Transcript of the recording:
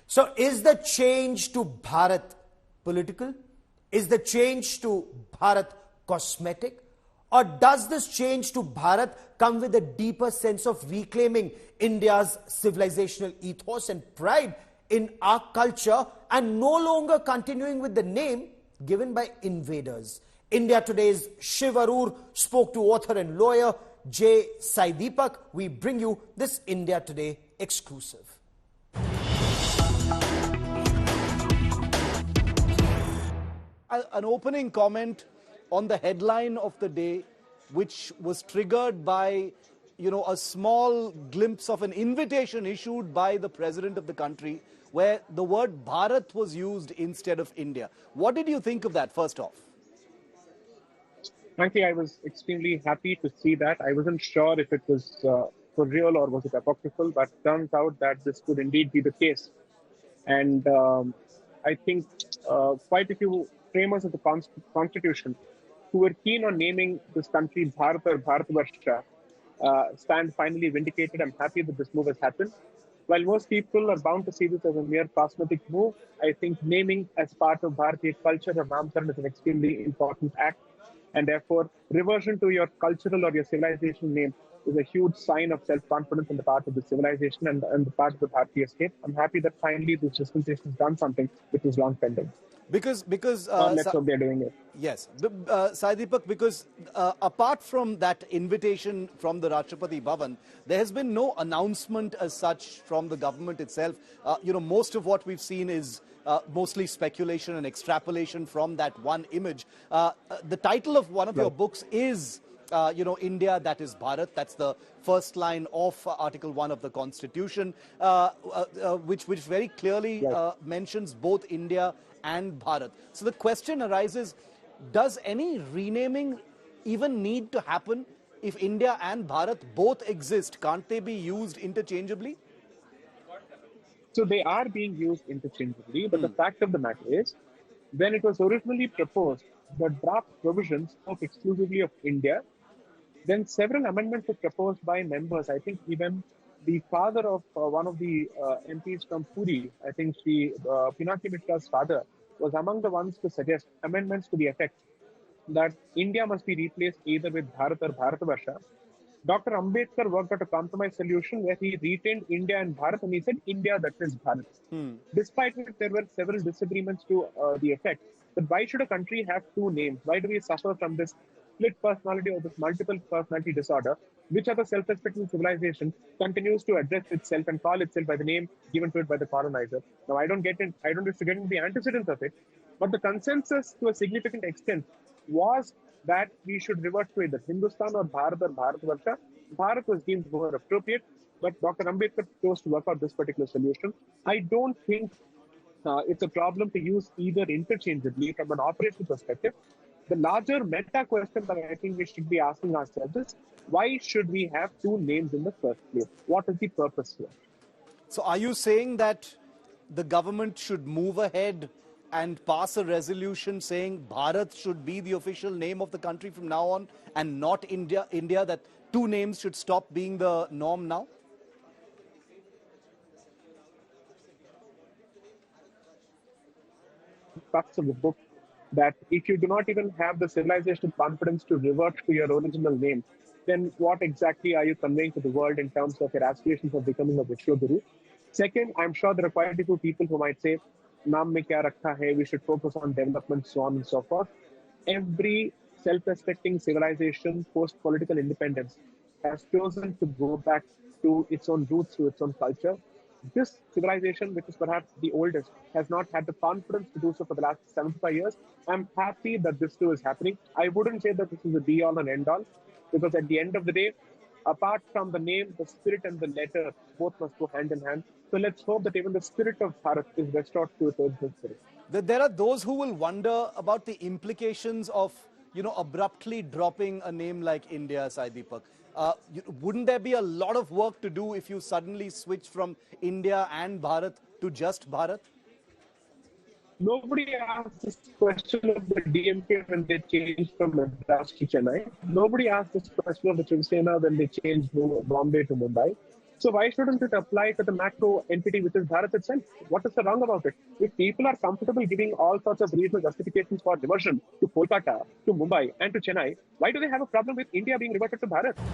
So is the change to Bharat political? Is the change to Bharat cosmetic? Or does this change to Bharat come with a deeper sense of reclaiming India's civilizational ethos and pride in our culture and no longer continuing with the name given by invaders? India Today's Shiv Arur spoke to author and lawyer J. Sai Deepak. We bring you this India Today exclusive. An opening comment on the headline of the day, which was triggered by, a small glimpse of an invitation issued by the president of the country, where the word Bharat was used instead of India. What did you think of that, first off? Frankly, I was extremely happy to see that. I wasn't sure if it was for real or was it apocryphal, but turns out that this could indeed be the case. And I think quite a few framers of the Constitution who were keen on naming this country Bharat or Bharatvarsha stand finally vindicated. I'm happy that this move has happened. While most people are bound to see this as a mere cosmetic move, I think naming as part of Bharatiya culture or Namkaran is an extremely important act. And therefore, reversion to your cultural or your civilization name is a huge sign of self-confidence on the part of the civilization and the part of the Bharatiya state. I'm happy that finally this dispensation has done something which was long pending. Because let's hope they're doing it. Yes, Sai Deepak, because apart from that invitation from the Rashtrapati Bhavan, there has been no announcement as such from the government itself. Most of what we've seen is mostly speculation and extrapolation from that one image. The title of one of your books is, India, that is Bharat. That's the first line of Article 1 of the Constitution, which very clearly mentions both India and Bharat. So the question arises, does any renaming even need to happen if India and Bharat both exist? Can't they be used interchangeably? So they are being used interchangeably, but the fact of the matter is, when it was originally proposed, the draft provisions spoke exclusively of India. Then several amendments were proposed by members. I think even the father of one of the MPs from Puri, I think Pinaki Mitra's father, was among the ones to suggest amendments to the effect that India must be replaced either with Bharat or Bharatvarsha. Dr. Ambedkar worked out a compromise solution where he retained India and Bharat, and he said India, that is Bharat. Despite which there were several disagreements to the effect. But why should a country have two names? Why do we suffer from this split personality or this multiple personality disorder, which other self-respecting civilization continues to address itself and call itself by the name given to it by the colonizer? Now, I don't wish to get into the antecedents of it, but the consensus to a significant extent was that we should revert to either Hindustan or Bharatvarsha. Bharat was deemed more appropriate, but Dr. Ambedkar chose to work out this particular solution. I don't think it's a problem to use either interchangeably from an operational perspective. The larger meta question that I think we should be asking ourselves is, why should we have two names in the first place? What is the purpose here? So are you saying that the government should move ahead and pass a resolution saying Bharat should be the official name of the country from now on and not India, that two names should stop being the norm now? Parts of the book that if you do not even have the civilizational confidence to revert to your original name, then what exactly are you conveying to the world in terms of your aspirations of becoming a Vishwaguru? Second, I'm sure there are quite a few people who might say, Naam mein kya rakha hai, we should focus on development, so on and so forth. Every self-respecting civilization post-political independence has chosen to go back to its own roots, to its own culture. This civilization, which is perhaps the oldest, has not had the confidence to do so for the last 75 years. I'm happy that this too is happening. I wouldn't say that this is a be-all and end-all, because at the end of the day, apart from the name, the spirit and the letter both must go hand in hand. So let's hope that even the spirit of Bharat is restored to its original spirit. There are those who will wonder about the implications of, abruptly dropping a name like India, Sai Deepak. Wouldn't there be a lot of work to do if you suddenly switch from India and Bharat to just Bharat? Nobody asked this question of the DMK when they changed from Madras to Chennai. Nobody asked this question of the Shiv Sena when they changed Bombay to Mumbai. So why shouldn't it apply to the macro entity which is Bharat itself? What is the wrong about it? If people are comfortable giving all sorts of reasonable justifications for diversion to Kolkata, to Mumbai, and to Chennai, why do they have a problem with India being reverted to Bharat?